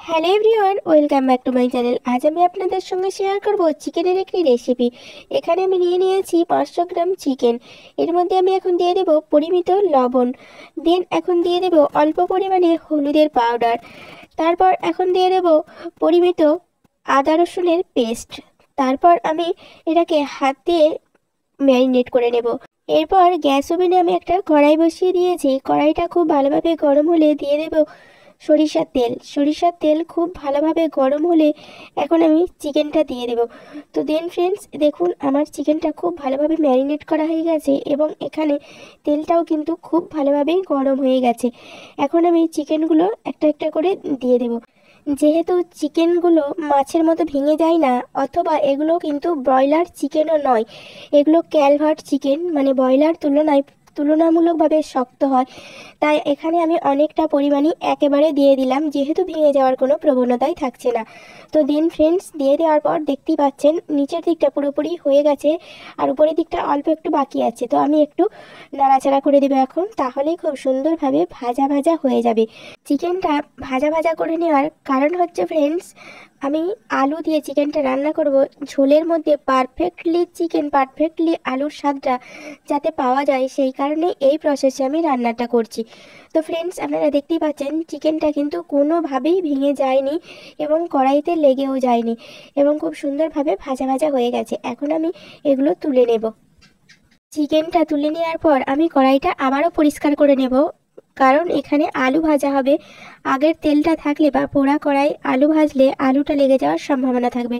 Hello everyone, welcome back to my channel. আজ আমি আপনাদের সঙ্গে শেয়ার করব চিকেনের একটি রেসিপি। এখানে আমি নিয়ে নিয়েছি 500 গ্রাম চিকেন। এর মধ্যে আমি এখন দিয়ে দেব পরিমিত লবণ। দেন এখন দিয়ে দেব অল্প পরিমাণে হলুদের পাউডার। তারপর এখন দিয়ে দেব পরিমিত আদা রসুনের পেস্ট। তারপর আমি এটাকে হাত দিয়ে ম্যারিনেট করে নেব। এরপর গ্যাস ওভেনে আমি একটা কড়াই বসিয়ে দিয়েছি। কড়াইটা খুব ভালোভাবে গরম হলে দিয়ে দেব সরিষার তেল খুব ভালোভাবে গরম হলে এখন আমি চিকেনটা দিয়ে দেব। তো দেন ফ্রেন্ডস, দেখুন আমার চিকেনটা খুব ভালোভাবে ম্যারিনেট করা হয়ে গেছে এবং এখানে তেলটাও কিন্তু খুব ভালোভাবেই গরম হয়ে গেছে। এখন আমি চিকেনগুলো একটা একটা করে দিয়ে দেব। যেহেতু চিকেনগুলো মাছের মতো ভেঙে যায় না, অথবা এগুলো কিন্তু ব্রয়লার চিকেনও নয়, এগুলো ক্যালভার্ট চিকেন, মানে ব্রয়লার তুলনামূলকভাবে শক্ত হয়। তাই এখানে আমি অনেকটা পরিমাণই একেবারে দিয়ে দিলাম, যেহেতু ভেঙে যাওয়ার কোনো প্রবণতাই থাকছে না। তো দেন ফ্রেন্ডস, দিয়ে দেওয়ার পর দেখতেই পাচ্ছেন নিচের দিকটা পুরোপুরি হয়ে গেছে আর উপরের দিকটা অল্প একটু বাকি আছে। তো আমি একটু নাড়াচাড়া করে দেবো এখন, তাহলেই খুব সুন্দরভাবে ভাজা ভাজা হয়ে যাবে। চিকেনটা ভাজা ভাজা করে নেওয়ার কারণ হচ্ছে ফ্রেন্ডস, আমি আলু দিয়ে চিকেনটা রান্না করব। ঝোলের মধ্যে পারফেক্টলি আলুর স্বাদটা যাতে পাওয়া যায়, সেই কারণে এই প্রসেসে আমি রান্নাটা করছি। তো ফ্রেন্ডস, আপনারা দেখতেই পাচ্ছেন চিকেনটা কিন্তু কোনোভাবেই ভেঙে যায়নি এবং কড়াইতে লেগেও যায়নি এবং খুব সুন্দরভাবে ভাজা ভাজা হয়ে গেছে। এখন আমি এগুলো তুলে নেব। চিকেনটা তুলে নেওয়ার পর আমি কড়াইটা আবারও পরিষ্কার করে নেব, কারণ এখানে আলু ভাজা হবে। আগের তেলটা থাকলে বা পোড়া কড়াই আলু ভাজলে আলুটা লেগে যাওয়ার সম্ভাবনা থাকবে।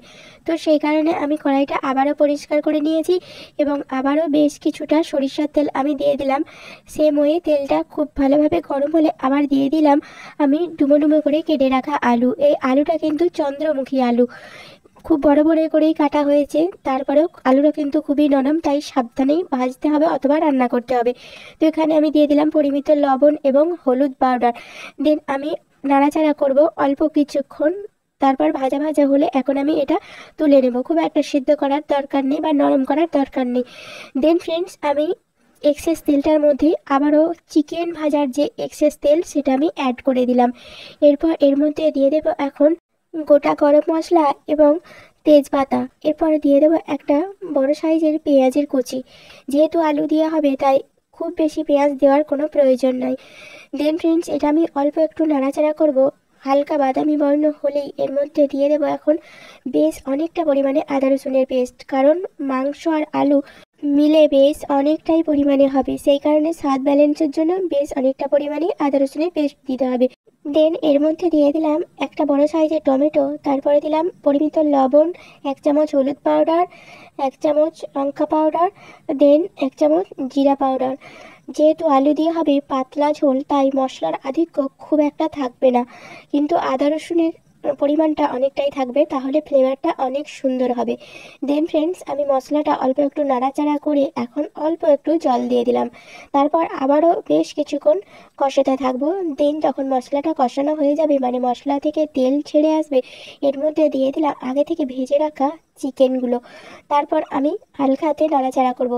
তো সেই কারণে আমি কড়াইটা আবারও পরিষ্কার করে নিয়েছি এবং আবারও বেশ কিছুটা সরিষার তেল আমি দিয়ে দিলাম। সেম ওয়ে তেলটা খুব ভালোভাবে গরম হলে আবার দিয়ে দিলাম আমি ডুমো ডুমো করে কেটে রাখা আলু। এই আলুটা কিন্তু চন্দ্রমুখী আলু, খুব বড় বড় করেই কাটা হয়েছে। তারপরেও আলুটা কিন্তু খুবই নরম, তাই সাবধানেই ভাজতে হবে অথবা রান্না করতে হবে। তো এখানে আমি দিয়ে দিলাম পরিমিত লবণ এবং হলুদ পাউডার। দেন আমি নাড়াচাড়া করব অল্প কিছুক্ষণ। তারপর ভাজা ভাজা হলে এখন আমি এটা তুলে নেব। খুব একটা সিদ্ধ করার দরকার নেই বা নরম করার দরকার নেই। দেন ফ্রেন্ডস, আমি এক্সেস তেলটার মধ্যে আবারও চিকেন ভাজার যে এক্সেস তেল সেটা আমি অ্যাড করে দিলাম। এরপর এর মধ্যে দিয়ে দেব এখন গোটা গরম মশলা এবং তেজপাতা। এরপরে দিয়ে দেবো একটা বড় সাইজের পেঁয়াজের কুচি। যেহেতু আলু দেওয়া হবে, তাই খুব বেশি পেঁয়াজ দেওয়ার কোনো প্রয়োজন নাই। দেন ফ্রেন্ডস, এটা আমি অল্প একটু নাড়াচাড়া করব। হালকা বাদামি বর্ণ হলেই এর মধ্যে দিয়ে দেবো এখন বেশ অনেকটা পরিমাণে আদা রসুনের পেস্ট, কারণ মাংস আর আলু মিলে বেশ অনেকটাই পরিমাণে হবে, সেই কারণে স্বাদ ব্যালেন্সের জন্য বেশ অনেকটা পরিমাণে আদা রসুনের পেস্ট দিতে হবে। দেন এর মধ্যে দিয়ে দিলাম একটা বড় সাইজের টমেটো। তারপরে দিলাম পরিমিত লবণ, 1 চামচ হলুদ পাউডার, 1 চামচ লঙ্কা পাউডার, দেন 1 চামচ জিরা পাউডার। যেহেতু আলু দিয়ে হবে পাতলা ঝোল, তাই মশলার আধিক্য খুব একটা থাকবে না, কিন্তু আদা রসুনের পরিমাণটা অনেকটাই থাকবে, তাহলে ফ্লেভারটা অনেক সুন্দর হবে। দেন ফ্রেন্ডস, আমি মশলাটা অল্প একটু নাড়াচাড়া করে এখন অল্প একটু জল দিয়ে দিলাম। তারপর আবারও বেশ কিছুক্ষণ কষাতে থাকবো। দেন যখন মশলাটা কষানো হয়ে যাবে, মানে মশলা থেকে তেল ছেড়ে আসবে, এর মধ্যে দিয়ে দিলাম আগে থেকে ভেজে রাখা চিকেনগুলো। তারপর আমি হালকা হাতে নাড়াচাড়া করব।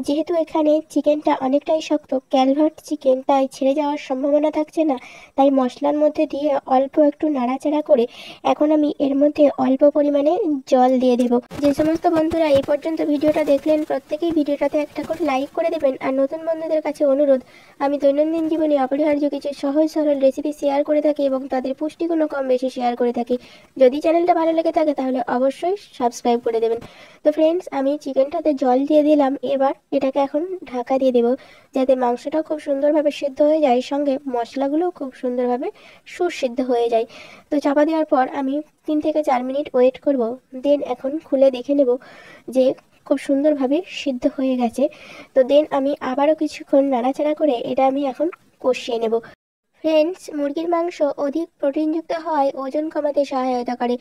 যেহেতু এখানে চিকেনটা অনেকটাই শক্ত, ক্যালভার্ট চিকেন, তাই ছেড়ে যাওয়ার সম্ভাবনা থাকছে না। তাই মশলার মধ্যে দিয়ে অল্প একটু নাড়াচাড়া করে এখন আমি এর মধ্যে অল্প পরিমাণে জল দিয়ে দেব। যে সমস্ত বন্ধুরা এই পর্যন্ত ভিডিওটা দেখলেন, প্রত্যেকেই ভিডিওটাতে একটা করে লাইক করে দেবেন। আর নতুন বন্ধুদের কাছে অনুরোধ, আমি দৈনন্দিন জীবনে অপরিহার্য কিছু সহজ সরল রেসিপি শেয়ার করে থাকি এবং তাদের পুষ্টিগুণও কম বেশি শেয়ার করে থাকি। যদি চ্যানেলটা ভালো লেগে থাকে তাহলে অবশ্যই সাবস্ক্রাইব করে দেবেন। তো ফ্রেন্ডস, আমি চিকেনটাতে জল দিয়ে দিলাম। এবার এটাকে এখন ঢাকা দিয়ে দেবো, যাতে মাংসটাও খুব সুন্দরভাবে সিদ্ধ হয়ে যায়, সঙ্গে মশলাগুলোও খুব সুন্দরভাবে সুসিদ্ধ হয়ে যায়। তো চাপা দেওয়ার পর আমি 3 থেকে 4 মিনিট ওয়েট করব। দেন এখন খুলে দেখে নেব যে খুব সুন্দরভাবে সিদ্ধ হয়ে গেছে। তো দেন আমি আবারও কিছুক্ষণ নাড়াচাড়া করে এটা আমি এখন কষিয়ে নেব। ফ্রেন্ডস, মুরগির মাংস অধিক প্রোটিনযুক্ত হওয়ায় ওজন কমাতে সহায়তা করে।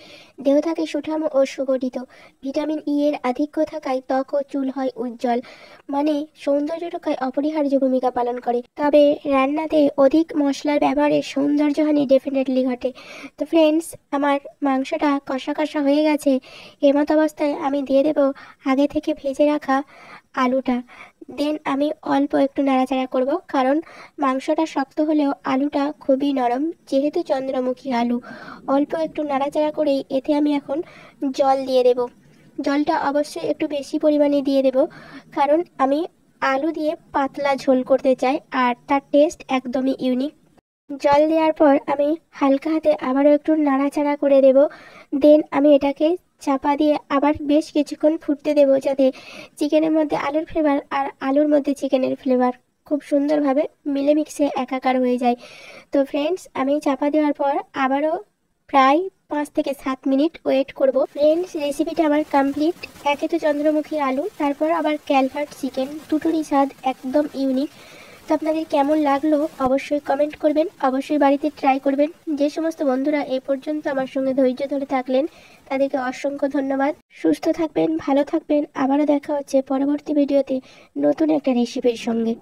দেহ থাকে সুঠাম ও সুগঠিত। ভিটামিন ই এর আধিক্য থাকায় ত্বক ও চুল হয় উজ্জ্বল, মানে সৌন্দর্য রক্ষায় অপরিহার্য ভূমিকা পালন করে। তবে রান্নাতে অধিক মশলার ব্যবহারে সৌন্দর্যহানি ডেফিনেটলি ঘটে। তো ফ্রেন্ডস, আমার মাংসটা কষা কষা হয়ে গেছে। এমত অবস্থায় আমি দিয়ে দেব আগে থেকে ভেজে রাখা আলুটা। দেন আমি অল্প একটু নাড়াচাড়া করব, কারণ মাংসটা শক্ত হলেও আলুটা খুবই নরম, যেহেতু চন্দ্রমুখী আলু। অল্প একটু নাড়াচাড়া করেই এতে আমি এখন জল দিয়ে দেব। জলটা অবশ্যই একটু বেশি পরিমাণে দিয়ে দেব, কারণ আমি আলু দিয়ে পাতলা ঝোল করতে চাই, আর তার টেস্ট একদমই ইউনিক। জল দেওয়ার পর আমি হালকা হাতে আবারও একটু নাড়াচাড়া করে দেব। দেন আমি এটাকে চাপা দিয়ে আবার বেশ কিছুক্ষণ ফুটতে দেব, যাতে চিকেনের মধ্যে আলুর ফ্লেভার আর আলুর মধ্যে চিকেনের ফ্লেভার খুব সুন্দরভাবে মিলেমিশে একাকার হয়ে যায়। তো ফ্রেন্ডস, আমি চাপা দেওয়ার পর আবারও প্রায় 5 থেকে 7 মিনিট ওয়েট করব। ফ্রেন্ডস, রেসিপিটা আমার কমপ্লিট। একে তো চন্দ্রমুখী আলু, তারপর আবার ক্যালভার্ট চিকেন, দুটোরই স্বাদ একদম ইউনিক। তো আপনাদের কেমন লাগলো অবশ্যই কমেন্ট করবেন, অবশ্যই বাড়িতে ট্রাই করবেন। যে সমস্ত বন্ধুরা এই পর্যন্ত আমার সঙ্গে ধৈর্য ধরে থাকলেন তাদেরকে অসংখ্য ধন্যবাদ। সুস্থ থাকবেন, ভালো থাকবেন। আবারও দেখা হচ্ছে পরবর্তী ভিডিওতে নতুন একটা রেসিপির সঙ্গে।